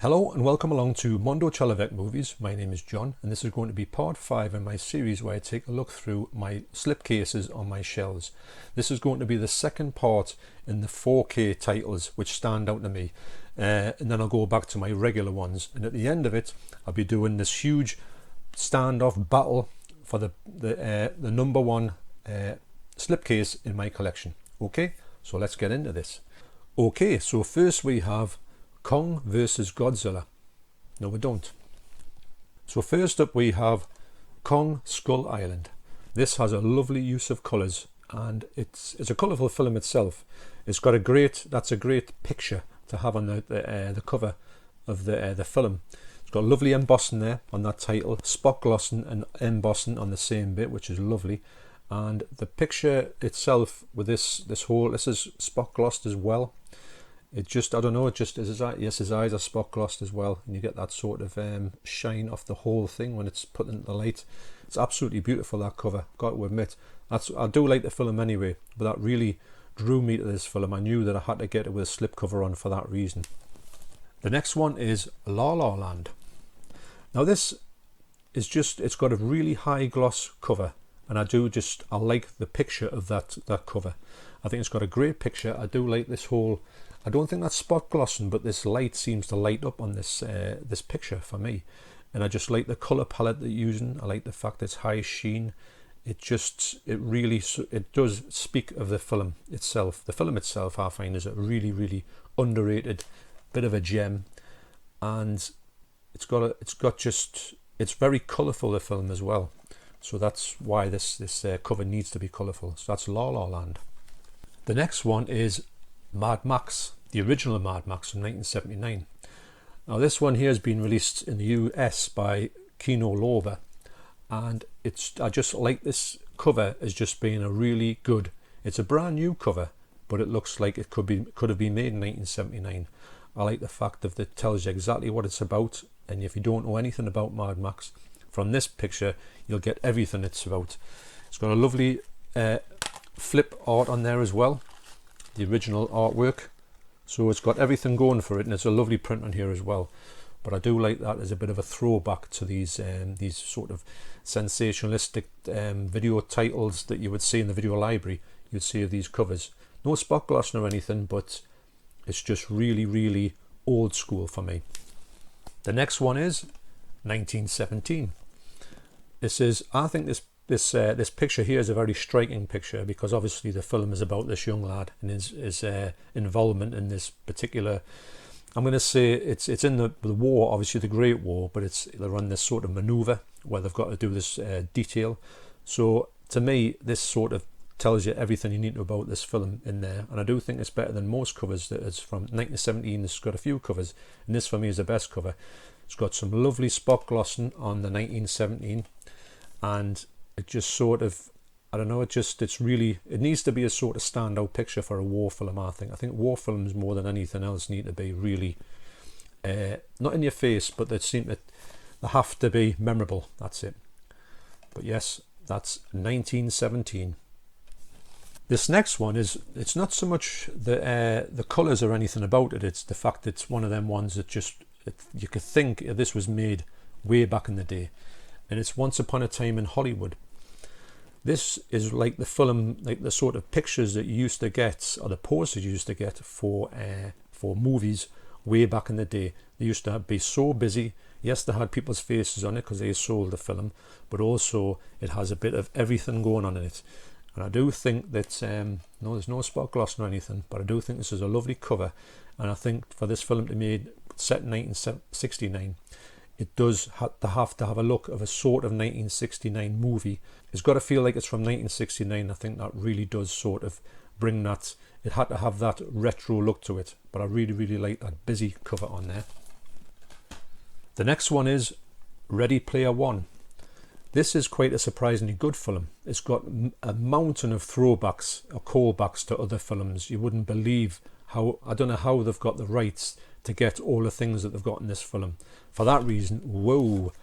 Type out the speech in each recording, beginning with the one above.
Hello and welcome along to Mondo Chalavec Movies. My name is John and this is going to be part 5 in my series where I take a look through my slipcases on my shelves. This is going to be the second part in the 4K titles which stand out to me, and then I'll go back to my regular ones, and at the end of it I'll be doing this huge standoff battle for the number one slipcase in my collection. Okay, so let's get into this. Okay, so first we have Kong versus Godzilla. No, we don't. So first up we have Kong Skull Island. This has a lovely use of colours and it's a colourful film itself. It's got a great picture to have on the cover of the film. It's got lovely embossing there on that title, spot glossing and embossing on the same bit, which is lovely. And the picture itself with this is spot glossed as well. It just, I don't know, it just is, yes, his eyes are spot glossed as well, and you get that sort of shine off the whole thing when it's put into the light. It's absolutely beautiful, that cover, got to admit. I do like the film anyway, but that really drew me to this film. I knew that I had to get it with a slipcover on for that reason. The next one is La La Land. Now this is just, it's got a really high gloss cover, and I like the picture of that cover. I think it's got a great picture. I do like this whole, I don't think that's spot glossing, but this light seems to light up on this picture for me, and I just like the color palette they're using. I like the fact that it's high sheen. It does speak of the film itself. The film itself, I find, is a really underrated bit of a gem, and it's very colourful, the film as well. So that's why this cover needs to be colourful. So that's La La Land. The next one is Mad Max, the original Mad Max from 1979. Now this one here has been released in the US by Kino Lorber, and I just like this cover as just being a really good, it's a brand new cover, but it looks like it could have been made in 1979. I like the fact that it tells you exactly what it's about, and if you don't know anything about Mad Max, from this picture you'll get everything it's about. It's got a lovely flip art on there as well, the original artwork, so it's got everything going for it, and it's a lovely print on here as well. But I do like that as a bit of a throwback to these sort of sensationalistic video titles that you would see in the video library. You'd see of these covers. No spot glossing or anything, but it's just really old school for me. The next one is 1917. I think this picture here is a very striking picture, because obviously the film is about this young lad and his involvement in this particular, I'm going to say it's in the war, obviously the Great War, but they're on this sort of maneuver where they've got to do this detail. So to me, this sort of tells you everything you need to know about this film in there, and I do think it's better than most covers that is from 1917. It's got a few covers, and this for me is the best cover. It's got some lovely spot glossing on the 1917, and it just sort of, I don't know, it needs to be a sort of standout picture for a war film. I think war films more than anything else need to be really not in your face, but they have to be memorable. That's it. But yes, that's 1917. This next one it's not so much the colours or anything about it, it's the fact it's one of them ones that you could think this was made way back in the day, and it's Once Upon a Time in Hollywood. This is like the film, like the sort of pictures that you used to get, or the posters you used to get for movies way back in the day. They used to be so busy. Yes, they had people's faces on it because they sold the film, but also it has a bit of everything going on in it. And I do think that, no, there's no spot glossing or anything, but I do think this is a lovely cover. And I think for this film to be made, set in 1969, it does have to have a look of a sort of 1969 movie. It's got to feel like it's from 1969. I think that really does sort of bring that, it had to have that retro look to it, but I really like that busy cover on there. The next one is Ready Player One. This is quite a surprisingly good film. It's got a mountain of throwbacks or callbacks to other films. You wouldn't believe how, I don't know how they've got the rights to get all the things that they've got in this film. For that reason, whoa.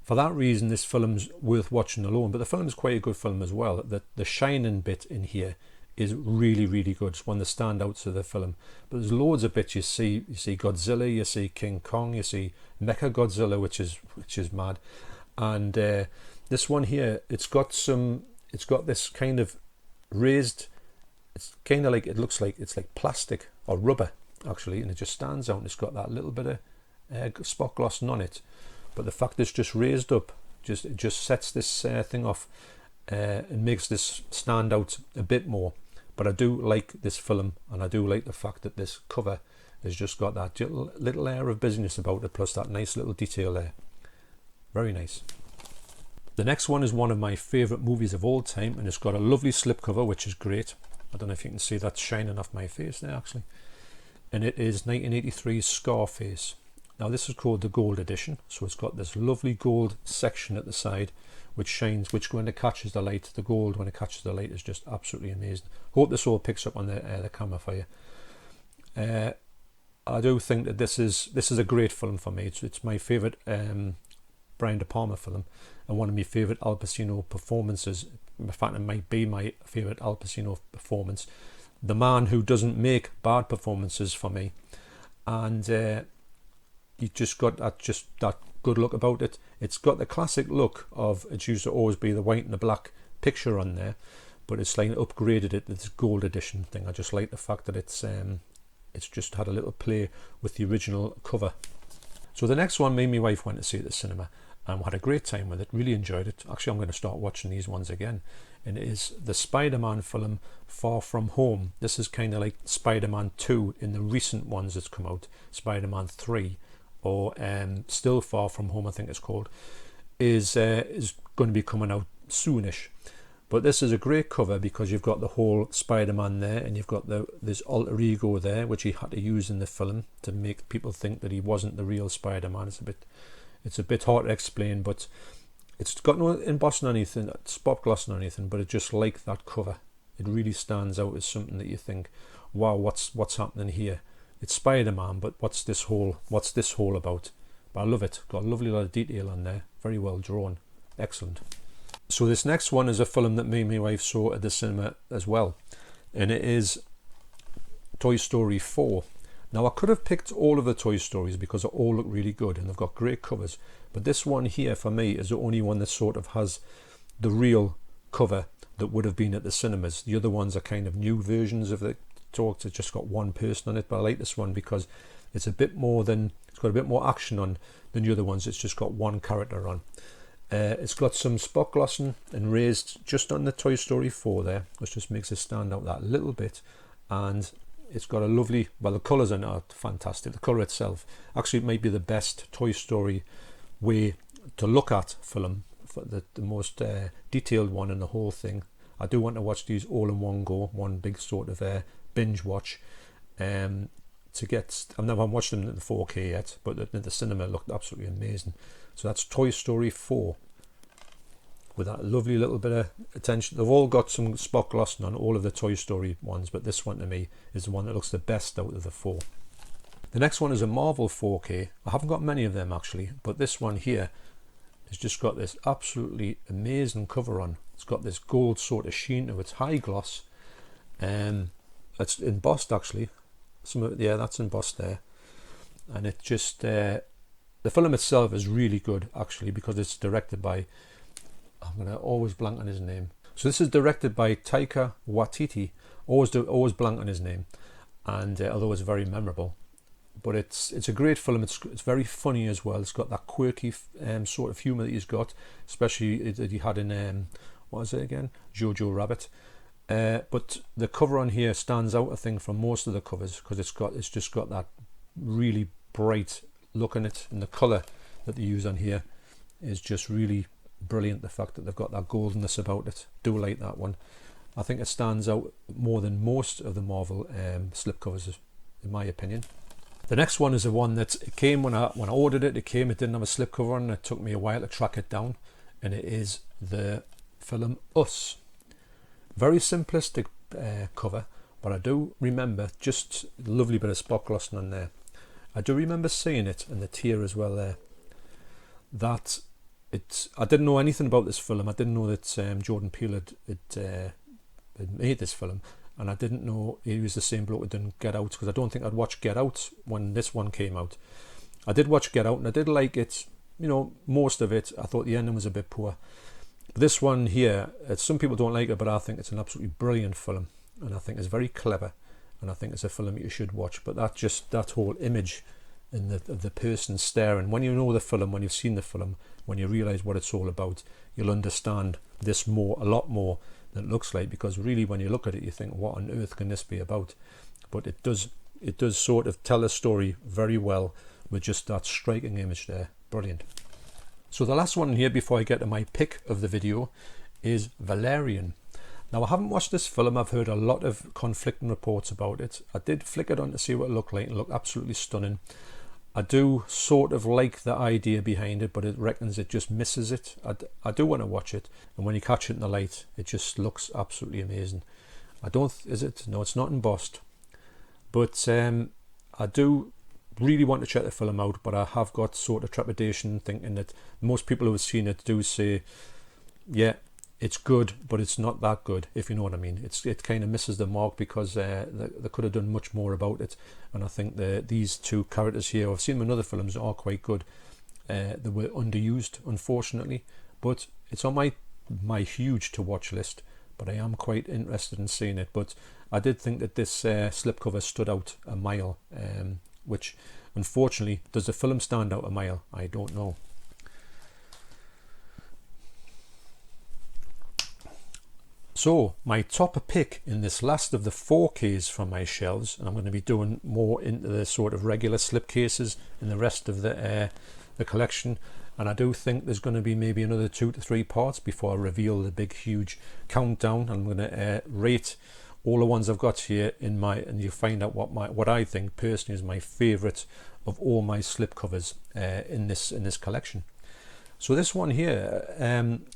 For that reason, this film's worth watching alone. But the film is quite a good film as well. The shining bit in here is really, really good. It's one of the standouts of the film. But there's loads of bits. You see Godzilla, you see King Kong, you see Mecha Godzilla, which is mad. And this one here, it's got this kind of raised. It's kind of like, it looks like it's like plastic or rubber actually, and it just stands out. And it's got that little bit of spot glossing on it. But the fact that it's just raised up, it just sets this thing off and makes this stand out a bit more. But I do like this film, and I do like the fact that this cover has just got that little air of business about it, plus that nice little detail there. Very nice. The next one is one of my favourite movies of all time, and it's got a lovely slipcover, which is great. I don't know if you can see that shining off my face there actually. And it is 1983's Scarface. Now this is called the gold edition, so it's got this lovely gold section at the side which shines, which when it catches the light, the gold when it catches the light is just absolutely amazing. Hope this all picks up on the camera for you. I do think that this is a great film for me. It's my favourite Brian De Palma film, and one of my favourite Al Pacino performances. In fact, it might be my favourite Al Pacino performance. The man who doesn't make bad performances for me, and you just got that good look about it. It's got the classic look of, it used to always be the white and the black picture on there, but it's like upgraded it to this gold edition thing. I just like the fact that it's just had a little play with the original cover. So the next one, me and my wife went to see at the cinema, and we had a great time with it, really enjoyed it. Actually, I'm going to start watching these ones again. And it is the Spider-Man film Far From Home. This is kind of like Spider-Man 2 in the recent ones that's come out. Spider-Man 3, or Still Far From Home, I think it's called, is going to be coming out soonish. But this is a great cover because you've got the whole Spider-Man there, and you've got this alter ego there, which he had to use in the film to make people think that he wasn't the real Spider-Man. It's a bit hard to explain, but it's got no embossing or anything, spot glossing or anything, but it's just like that cover. It really stands out as something that you think, wow, what's happening here? It's Spider-Man, but what's this whole about? But I love it. Got a lovely lot of detail on there. Very well drawn. Excellent. So this next one is a film that me and my wife saw at the cinema as well, and it is Toy Story 4. Now I could have picked all of the Toy Stories because they all look really good and they've got great covers, but this one here for me is the only one that sort of has the real cover that would have been at the cinemas. The other ones are kind of new versions of the talk. It's just got one person on it, but I like this one because it's got a bit more action on than the other ones. It's just got one character on. It's got some spot glossing and raised just on the Toy Story 4 there, which just makes it stand out that little bit. And it's got a lovely, well, the colours are not fantastic. The colour itself, actually it might be the best Toy Story way to look at film, for the most detailed one in the whole thing. I do want to watch these all in one go, one big sort of binge watch. I've never watched them in the 4K yet, but the cinema looked absolutely amazing. So that's Toy Story 4 with that lovely little bit of attention. They've all got some spot glossing on all of the Toy Story ones, but this one to me is the one that looks the best out of the 4. The next one is a Marvel 4K. I haven't got many of them actually, but this one here has just got this absolutely amazing cover on. It's got this gold sort of sheen to its high gloss. It's embossed actually. That's embossed there. And it just, the film itself is really good actually because it's directed by, I'm going to always blank on his name. So this is directed by Taika Waititi. Always blank on his name. And although it's very memorable. But it's a great film. It's very funny as well. It's got that quirky sort of humour that he's got, especially that he had in what is it again? Jojo Rabbit. But the cover on here stands out, I think, from most of the covers because it's just got that really bright look in it, and the colour that they use on here is just really brilliant. The fact that they've got that goldenness about it, do like that one. I think it stands out more than most of the Marvel slipcovers, in my opinion. The next one is the one that came when I ordered it. It didn't have a slipcover on, and it took me a while to track it down, and it is the film Us. Very simplistic cover, but I do remember just a lovely bit of spot glossing on there. I do remember seeing it, and the tear as well there. I didn't know anything about this film. I didn't know that Jordan Peele had made this film, and I didn't know he was the same bloke who done Get Out, because I don't think I'd watched Get Out when this one came out. I did watch Get Out and I did like it, you know, most of it. I thought the ending was a bit poor. But this one here, some people don't like it, but I think it's an absolutely brilliant film, and I think it's very clever, and I think it's a film you should watch. But that whole image and the person staring, when you know the film, when you've seen the film, when you realise what it's all about, you'll understand this a lot more than it looks like, because really when you look at it you think, what on earth can this be about? But it does sort of tell a story very well with just that striking image there. Brilliant. So the last one here before I get to my pick of the video is Valerian. Now I haven't watched this film. I've heard a lot of conflicting reports about it. I did flick it on to see what it looked like, and it looked absolutely stunning. I do sort of like the idea behind it, but it reckons it just misses it. I do want to watch it, and when you catch it in the light, it just looks absolutely amazing. Is it? No, it's not embossed. But I do really want to check the film out, but I have got sort of trepidation thinking that most people who have seen it do say, yeah, it's good, but it's not that good, if you know what I mean. It kind of misses the mark, because they could have done much more about it. And I think these two characters here, I've seen them in other films, are quite good. They were underused, unfortunately, but it's on my huge to watch list. But I am quite interested in seeing it. But I did think that this slipcover stood out a mile, which unfortunately, does the film stand out a mile? I don't know. So my top pick in this last of the 4Ks from my shelves, and I'm going to be doing more into the sort of regular slipcases in the rest of the collection, and I do think there's going to be maybe another 2 to 3 parts before I reveal the big huge countdown. I'm going to rate all the ones I've got here and you'll find out what I think personally is my favourite of all my slipcovers in this collection. So this one here,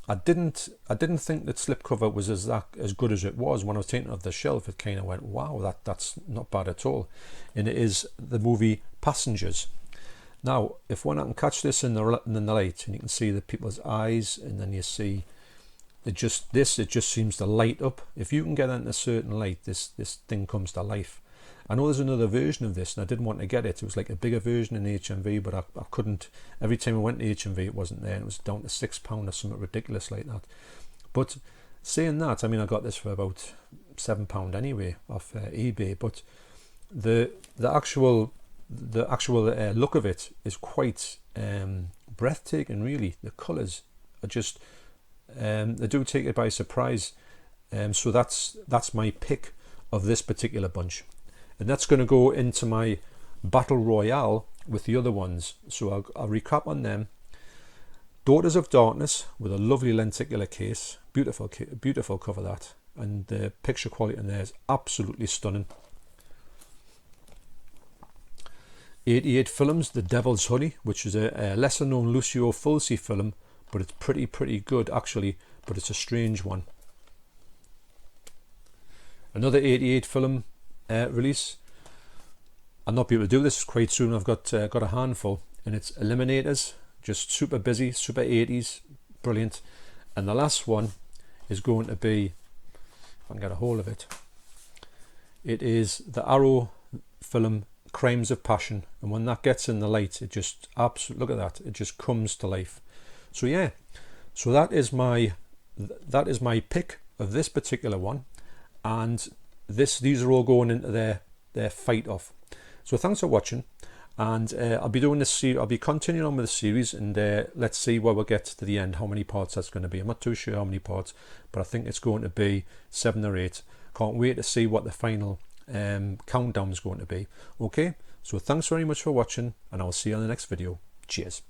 I didn't think that slipcover was as good as it was. When I was taking it off the shelf, it kind of went, wow, that's not bad at all. And it is the movie Passengers. Now, if one can catch this in the light, and you can see the people's eyes, and then you see it just seems to light up. If you can get into a certain light, this thing comes to life. I know there's another version of this, and I didn't want to get it. It was like a bigger version in HMV, but I couldn't. Every time I went to HMV, it wasn't there, and it was down to £6 or something ridiculous like that. But saying that, I mean, I got this for about £7 anyway off eBay. But the actual look of it is quite breathtaking. Really, the colours are just they do take it by surprise. So that's my pick of this particular bunch. And that's going to go into my battle royale with the other ones. So I'll recap on them. Daughters of Darkness with a lovely lenticular case. Beautiful cover that. And the picture quality in there is absolutely stunning. 88 Films, The Devil's Honey, which is a lesser known Lucio Fulci film, but it's pretty good actually, but it's a strange one. Another 88 film release. I'll not be able to do this quite soon. I've got a handful, and it's Eliminators, just super busy, super 80s, brilliant. And the last one is going to be, if I can get a hold of it, it is the Arrow film Crimes of Passion, and when that gets in the light, it just look at that, it just comes to life. So yeah, so that is my pick of this particular one, and these are all going into their fight off. So thanks for watching, and I'll be doing this. I'll be continuing on with the series, and let's see where we get to the end. How many parts that's going to be? I'm not too sure how many parts, but I think it's going to be 7 or 8. Can't wait to see what the final countdown is going to be. Okay, so thanks very much for watching, and I'll see you on the next video. Cheers.